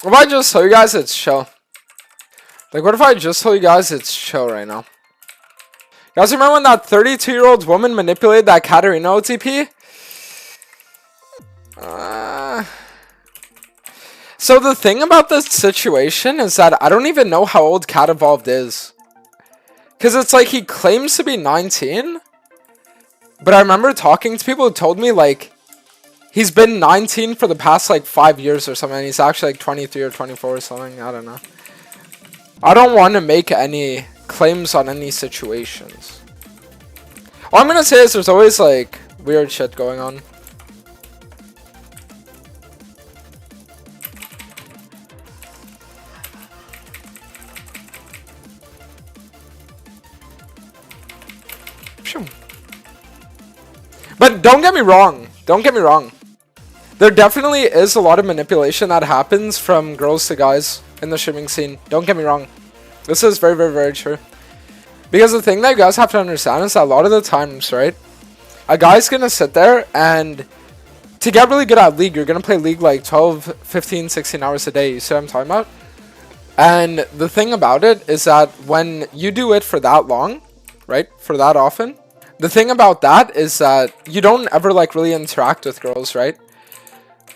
What if I just tell you guys it's chill? Like, what if I just told you guys it's chill right now? You guys remember when that 32-year-old woman manipulated that Hecarim OTP? So the thing about this situation is that I don't even know how old Cat Evolved is. Because it's like he claims to be 19. But I remember talking to people who told me like he's been 19 for the past like 5 years or something. And he's actually like 23 or 24 or something. I don't know. I don't want to make any claims on any situations. All I'm going to say is there's always like weird shit going on. But don't get me wrong. Don't get me wrong. There definitely is a lot of manipulation that happens from girls to guys in the streaming scene. Don't get me wrong. This is very, very, very true. Because the thing that you guys have to understand is that a lot of the times, right? A guy's going to sit there and to get really good at League, you're going to play League like 12, 15, 16 hours a day. You see what I'm talking about? And the thing about it is that when you do it for that long, right? For that often. The thing about that is that you don't ever like really interact with girls, right?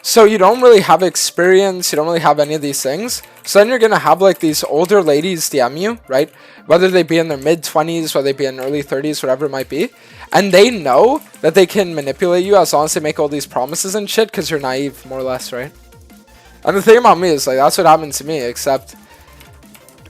So you don't really have experience, you don't really have any of these things. So then you're going to have like these older ladies DM you, right? Whether they be in their mid-20s, whether they be in early 30s, whatever it might be. And they know that they can manipulate you as long as they make all these promises and shit because you're naive, more or less, right? And the thing about me is like that's what happened to me, except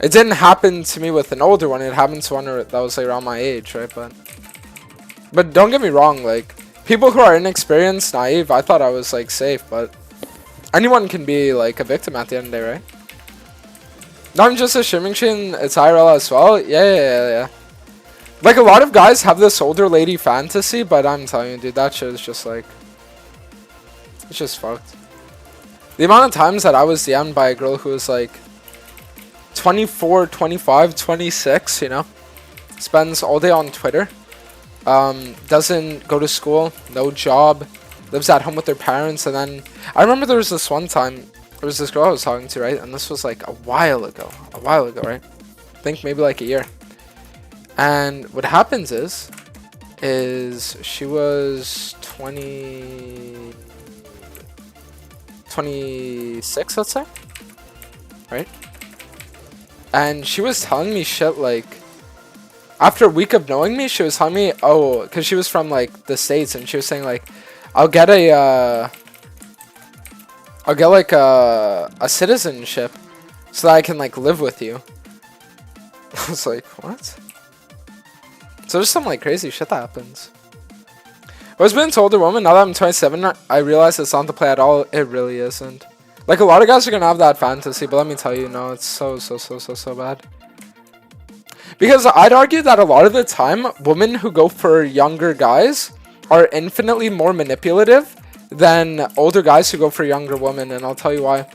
it didn't happen to me with an older one. It happened to one that was like around my age, right? But don't get me wrong, like, people who are inexperienced, naive, I thought I was, like, safe, but anyone can be, like, a victim at the end of the day, right? Not just a streaming machine, it's IRL as well. Yeah. Like, a lot of guys have this older lady fantasy, but I'm telling you, dude, that shit is just, like, it's just fucked. The amount of times that I was DM'd by a girl who was, like, 24, 25, 26, you know? Spends all day on Twitter. Doesn't go to school, no job, lives at home with their parents, and then I remember there was this one time, there was this girl I was talking to, right, and this was like a while ago, right, I think maybe like a year, and what happens is she was 26, let's say, right, and she was telling me shit like, after a week of knowing me, she was telling me, oh, because she was from, like, the States, and she was saying, like, I'll get a citizenship so that I can, like, live with you. I was like, what? So there's some, like, crazy shit that happens. I was being told a woman, now that I'm 27, I realize it's not the play at all. It really isn't. Like, a lot of guys are gonna have that fantasy, but let me tell you, no, it's so bad. Because I'd argue that a lot of the time, women who go for younger guys are infinitely more manipulative than older guys who go for younger women, and I'll tell you why.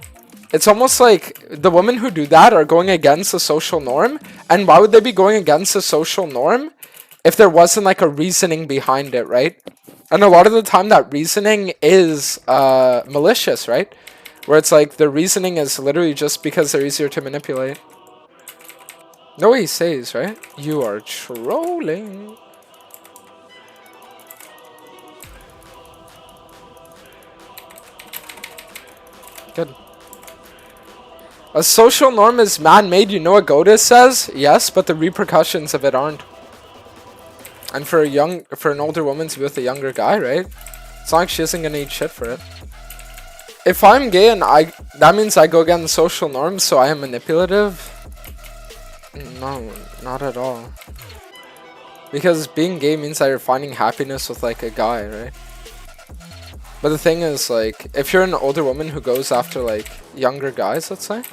It's almost like the women who do that are going against the social norm, and why would they be going against the social norm if there wasn't like a reasoning behind it, right? And a lot of the time that reasoning is malicious, right? Where it's like the reasoning is literally just because they're easier to manipulate. No way he says, right? You are trolling. Good. A social norm is man-made. You know what Godis says? Yes, but the repercussions of it aren't. And for an older woman to be with a younger guy, right? It's not like she isn't gonna eat shit for it. If I'm gay and that means I go against social norms, so I am manipulative. No, not at all. Because being gay means that you're finding happiness with like a guy, right? But the thing is, like, if you're an older woman who goes after like younger guys, let's say,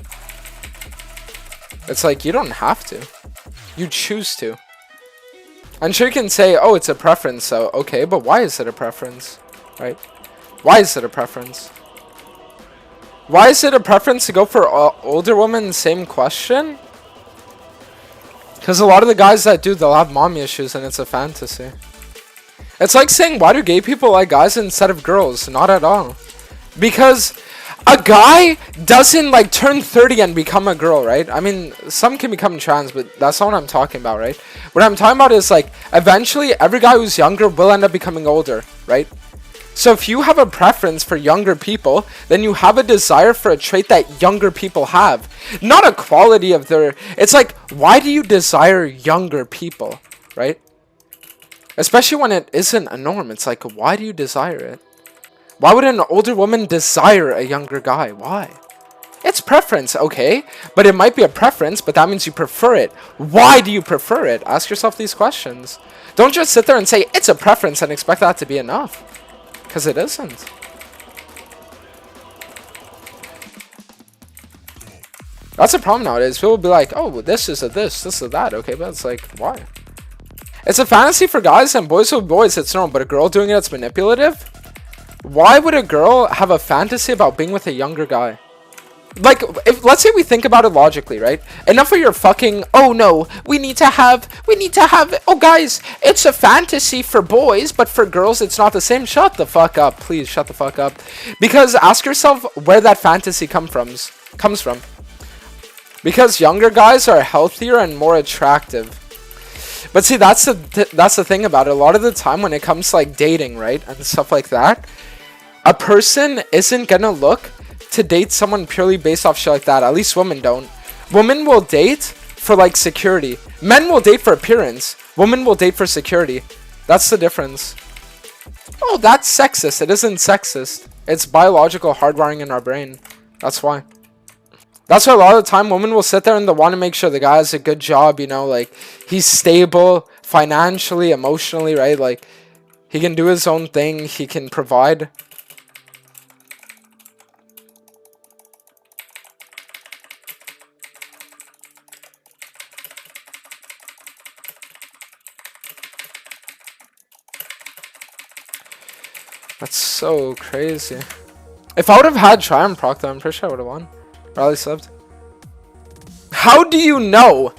it's like you don't have to. You choose to. And sure you can say, oh, it's a preference, so okay, but why is it a preference? Right? Why is it a preference? Why is it a preference to go for older women? Same question. Because a lot of the guys that do, they'll have mommy issues and it's a fantasy. It's like saying, why do gay people like guys instead of girls? Not at all. Because A guy doesn't like turn 30 and become a girl, right? I mean, some can become trans, but that's not what I'm talking about, right? What I'm talking about is like eventually every guy who's younger will end up becoming older, right? So if you have a preference for younger people, then you have a desire for a trait that younger people have, not a quality of their. It's like, why do you desire younger people, right? Especially when it isn't a norm. It's like, why do you desire it? Why would an older woman desire a younger guy? Why? It's preference, okay? But it might be a preference, but that means you prefer it. Why do you prefer it? Ask yourself these questions. Don't just sit there and say, it's a preference and expect that to be enough. Because it isn't. That's a problem nowadays. People will be like, oh, this is a this is a that. Okay, but it's like, why? It's a fantasy for guys and boys with boys. It's normal, but a girl doing it, it's manipulative. Why would a girl have a fantasy about being with a younger guy? Like, if let's say we think about it logically, right? Enough of your fucking, oh no, we need to have, oh guys, it's a fantasy for boys, but for girls it's not the same. Shut the fuck up, please, shut the fuck up. Because ask yourself where that fantasy comes from. Because younger guys are healthier and more attractive. But see, that's the thing about it. A lot of the time when it comes to like dating, right, and stuff like that, a person isn't gonna look to date someone purely based off shit like that. At least women don't. Women will date for like security. Men will date for appearance. Women will date for security. That's the difference. Oh, that's sexist. It isn't sexist. It's biological hardwiring in our brain. That's why. That's why a lot of the time women will sit there and they'll want to make sure the guy has a good job, you know, like he's stable financially, emotionally, right? Like he can do his own thing, he can provide. That's so crazy. If I would have had Triumph proc though, I'm pretty sure I would have won. Or at least lived. How do you know?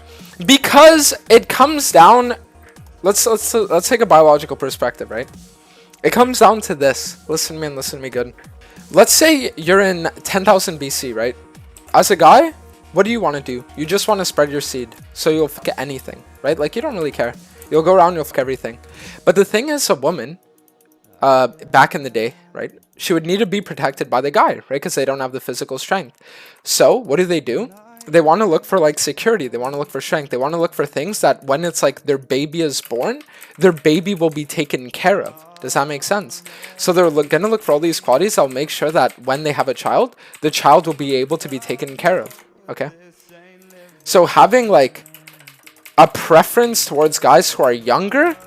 Because it comes down. Let's take a biological perspective, right? It comes down to this. Listen to me and listen to me good. Let's say you're in 10,000 BC, right? As a guy, what do you want to do? You just want to spread your seed, so you'll fuck anything, right? Like you don't really care. You'll go around, you'll fuck everything. But the thing is, a woman, back in the day, right? She would need to be protected by the guy, right? Because they don't have the physical strength. So what do? They want to look for like security. They want to look for strength. They want to look for things that when it's like their baby is born, their baby will be taken care of. Does that make sense? So they're going to look for all these qualities that'll make sure that when they have a child, the child will be able to be taken care of. Okay? So having like a preference towards guys who are younger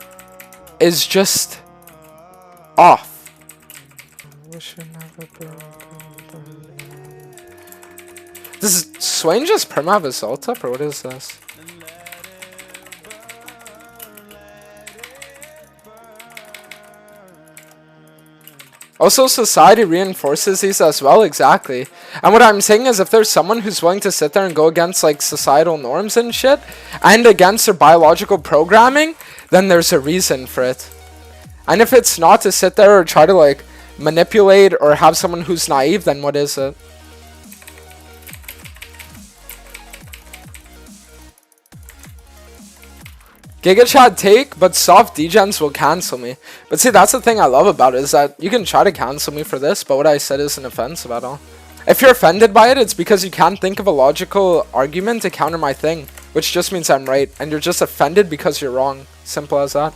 is just off. Does Swain just perma have his ult up, or what is this? Also, society reinforces these as well, exactly. And what I'm saying is if there's someone who's willing to sit there and go against like societal norms and shit, and against their biological programming, then there's a reason for it. And if it's not to sit there or try to like manipulate or have someone who's naive, then what is it? GigaChat take, but soft degens will cancel me. But see, that's the thing I love about it, is that you can try to cancel me for this, but what I said isn't offensive at all. If you're offended by it, it's because you can't think of a logical argument to counter my thing, which just means I'm right, and you're just offended because you're wrong. Simple as that.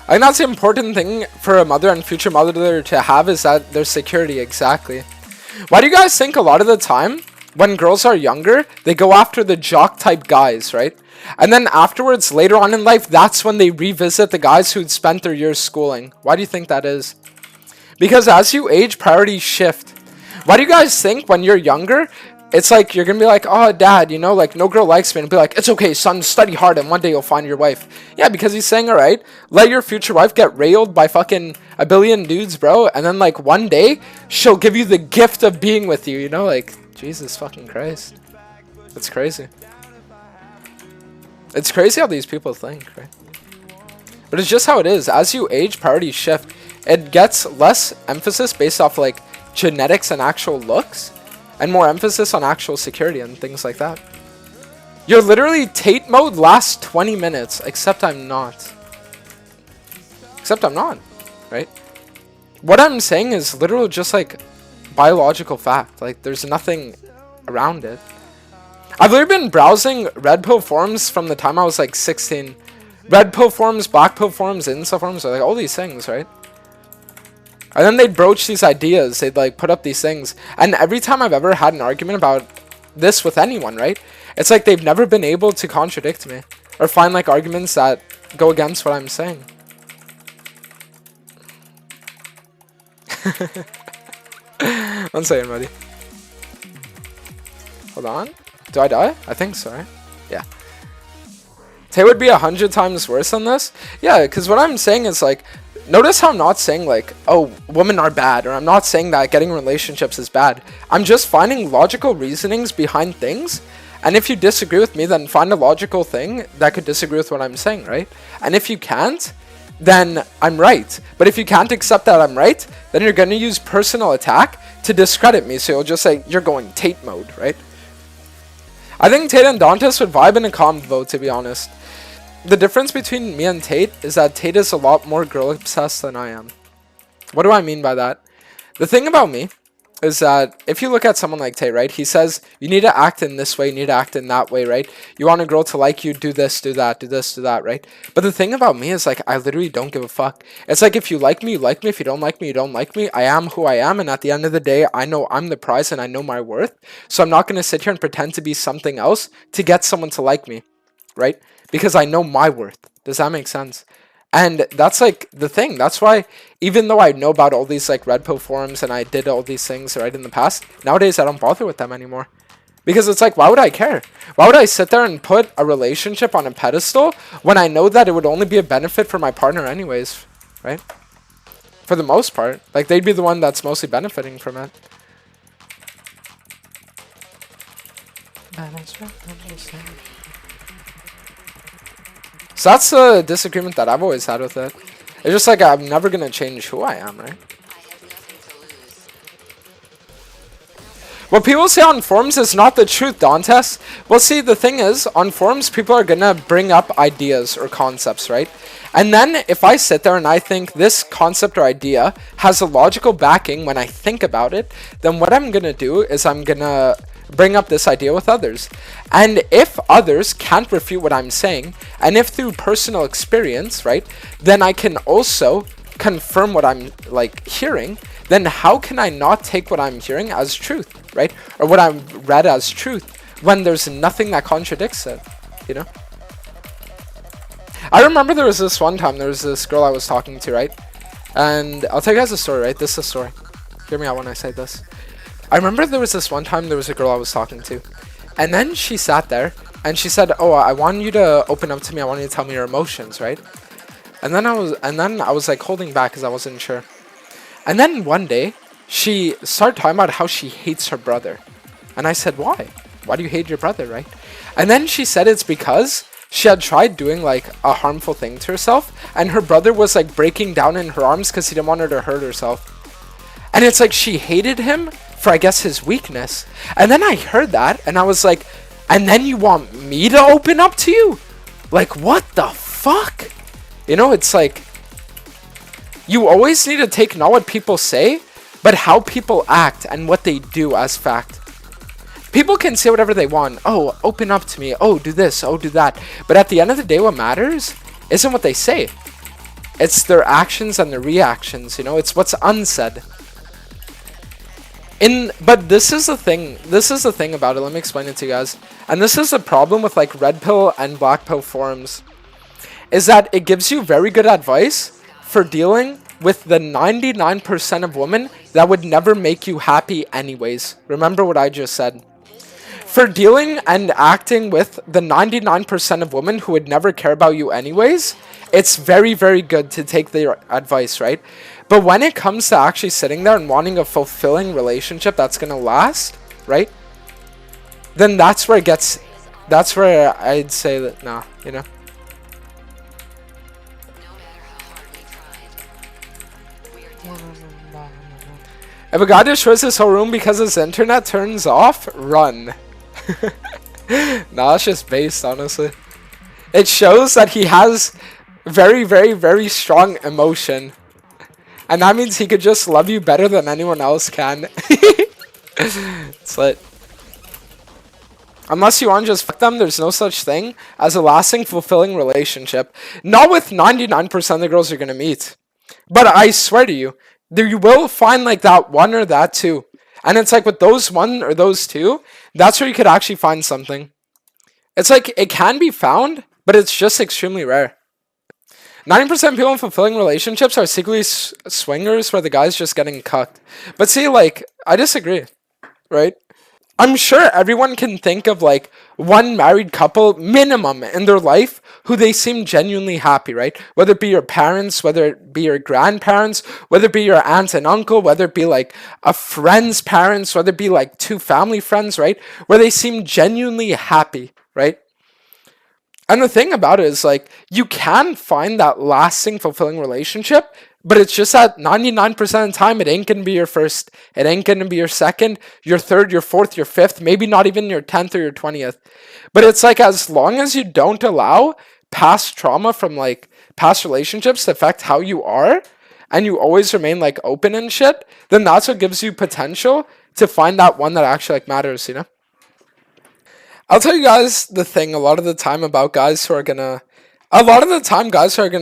I think that's the important thing for a mother and future mother to have, is that their security, exactly. Why do you guys think a lot of the time, when girls are younger, they go after the jock type guys, right? And then afterwards, later on in life, that's when they revisit the guys who'd spent their years schooling. Why do you think that is? Because as you age, priorities shift. Why do you guys think when you're younger, it's like you're gonna be like, oh dad, you know, like no girl likes me, and be like, it's okay son, study hard and one day you'll find your wife. Yeah, because he's saying, all right, let your future wife get railed by fucking a billion dudes, bro, and then like one day she'll give you the gift of being with you, you know, like Jesus fucking Christ. It's crazy. It's crazy how these people think, right? But it's just how it is. As you age, priorities shift. It gets less emphasis based off like genetics and actual looks, and more emphasis on actual security and things like that. You're literally Tate mode lasts 20 minutes, except I'm not. Except I'm not, right? What I'm saying is literal just like biological fact. Like there's nothing around it. I've literally been browsing red pill forums from the time I was like 16. Red pill forums, black pill forums, incel forums, like all these things, right? And then they'd broach these ideas. They'd like put up these things. And every time I've ever had an argument about this with anyone, right? It's like they've never been able to contradict me or find like arguments that go against what I'm saying. One second, buddy. Hold on. Do I die? I think so, right? Yeah. Tay would be 100 times worse than this? Yeah, because what I'm saying is like, notice how I'm not saying like, oh, women are bad, or I'm not saying that getting relationships is bad. I'm just finding logical reasonings behind things, and if you disagree with me, then find a logical thing that could disagree with what I'm saying, right? And if you can't, then I'm right. But if you can't accept that I'm right, then you're going to use personal attack to discredit me, so you'll just say, you're going Tate mode, right? I think Tate and Dantes would vibe in a combo, to be honest. The difference between me and Tate is that Tate is a lot more girl obsessed than I am. What do I mean by that? The thing about me is that if you look at someone like Tate, right, he says you need to act in this way, you need to act in that way, right? You want a girl to like you, do this, do that, do this, do that, right? But the thing about me is like I literally don't give a fuck. It's like if you like me, you like me. If you don't like me, you don't like me. I am who I am, and at the end of the day, I know I'm the prize and I know my worth. So I'm not going to sit here and pretend to be something else to get someone to like me, right? Because I know my worth. Does that make sense? And that's like the thing. That's why even though I know about all these like red pill forums and I did all these things right in the past, nowadays I don't bother with them anymore. Because it's like, why would I care? Why would I sit there and put a relationship on a pedestal when I know that it would only be a benefit for my partner anyways, right? For the most part. Like they'd be the one that's mostly benefiting from it. So that's the disagreement that I've always had with it. It's just like I'm never going to change who I am, right? What people say on forums is not the truth, Dantes. Well, see, the thing is, on forums, people are going to bring up ideas or concepts, right? And then if I sit there and I think this concept or idea has a logical backing when I think about it, then what I'm going to do is I'm going to bring up this idea with others. And if others can't refute what I'm saying, and if through personal experience, right, then I can also confirm what I'm like hearing, then how can I not take what I'm hearing as truth, right? Or what I've read as truth when there's nothing that contradicts it, you know? I remember there was this one time, there was this girl I was talking to, right? And I'll tell you guys a story, right? This is a story. Hear me out when I say this. I remember there was this one time there was a girl I was talking to, and then she sat there and she said, "Oh, I want you to open up to me. I want you to tell me your emotions, right?" And then I was like holding back because I wasn't sure. And then one day she started talking about how she hates her brother, and I said, "Why? Why do you hate your brother, right?" And then she said it's because she had tried doing like a harmful thing to herself, and her brother was like breaking down in her arms because he didn't want her to hurt herself. And it's like she hated him for, I guess, his weakness. And then I heard that and I was like, and then you want me to open up to you? Like, what the fuck? You know, it's like, you always need to take not what people say, but how people act and what they do as fact. People can say whatever they want. Oh, open up to me. Oh, do this. Oh, do that. But at the end of the day, what matters isn't what they say. It's their actions and their reactions, you know? It's what's unsaid. But this is the thing about it. Let me explain it to you guys. And this is the problem with like red pill and black pill forums, is that it gives you very good advice for dealing with the 99% of women that would never make you happy anyways. Remember what I just said. For dealing and acting with the 99% of women who would never care about you anyways, it's very, very good to take their advice, right? But when it comes to actually sitting there and wanting a fulfilling relationship that's going to last, right? Then that's where I'd say that, nah, you know? If a guy destroys his whole room because his internet turns off, run. Nah, it's just based, honestly. It shows that he has very, very, very strong emotion. And that means he could just love you better than anyone else can. It's lit. Unless you want to just fuck them, there's no such thing as a lasting, fulfilling relationship. Not with 99% of the girls you're going to meet. But I swear to you, there you will find like that one or that two. And it's like with those one or those two, that's where you could actually find something. It's like it can be found, but it's just extremely rare. 90% of people in fulfilling relationships are secretly swingers where the guy's just getting cucked. But see, like, I disagree, right? I'm sure everyone can think of like one married couple minimum in their life who they seem genuinely happy, right? Whether it be your parents, whether it be your grandparents, whether it be your aunt and uncle, whether it be like a friend's parents, whether it be like two family friends, right? Where they seem genuinely happy, right? And the thing about it is like you can find that lasting, fulfilling relationship, but it's just that 99% of the time, it ain't going to be your first. It ain't going to be your second, your third, your fourth, your fifth, maybe not even your 10th or your 20th. But it's like as long as you don't allow past trauma from like past relationships to affect how you are, and you always remain like open and shit, then that's what gives you potential to find that one that actually like matters, you know? I'll tell you guys the thing a lot of the time about guys who are gonna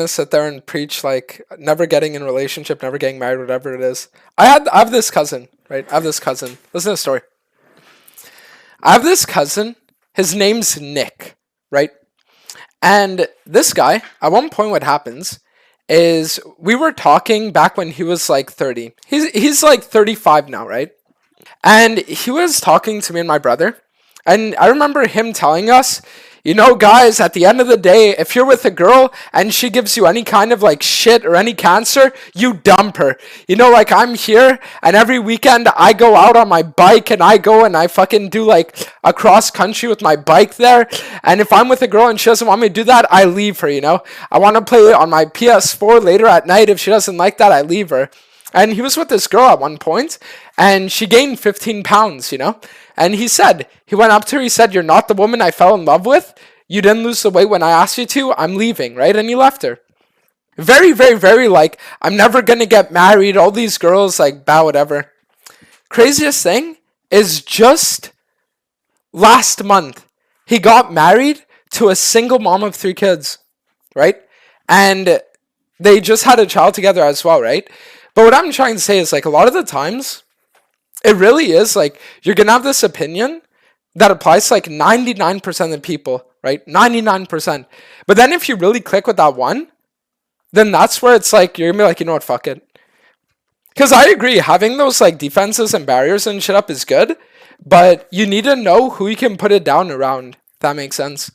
sit there and preach like never getting in a relationship, never getting married, whatever it is. I have this cousin, right? I have this cousin. Listen to the story. I have this cousin. His name's Nick, right? And this guy, at one point what happens is we were talking back when he was like 30. He's like 35 now, right? And he was talking to me and my brother. And I remember him telling us, you know, guys, at the end of the day, if you're with a girl and she gives you any kind of like shit or any cancer, you dump her. You know, like I'm here and every weekend I go out on my bike and I go and I fucking do like a cross country with my bike there. And if I'm with a girl and she doesn't want me to do that, I leave her, you know. I want to play on my PS4 later at night. If she doesn't like that, I leave her. And he was with this girl at one point, and she gained 15 pounds, you know? And he went up to her, he said, you're not the woman I fell in love with. You didn't lose the weight when I asked you to. I'm leaving, right? And he left her. Very, very, very like, I'm never going to get married. All these girls, like, bah, whatever. Craziest thing is just last month, he got married to a single mom of 3 kids, right? And they just had a child together as well, right? But what I'm trying to say is, like, a lot of the times, it really is, like, you're going to have this opinion that applies to, like, 99% of the people, right? 99%. But then if you really click with that one, then that's where it's, like, you're going to be like, you know what, fuck it. Because I agree, having those, like, defenses and barriers and shit up is good, but you need to know who you can put it down around, if that makes sense.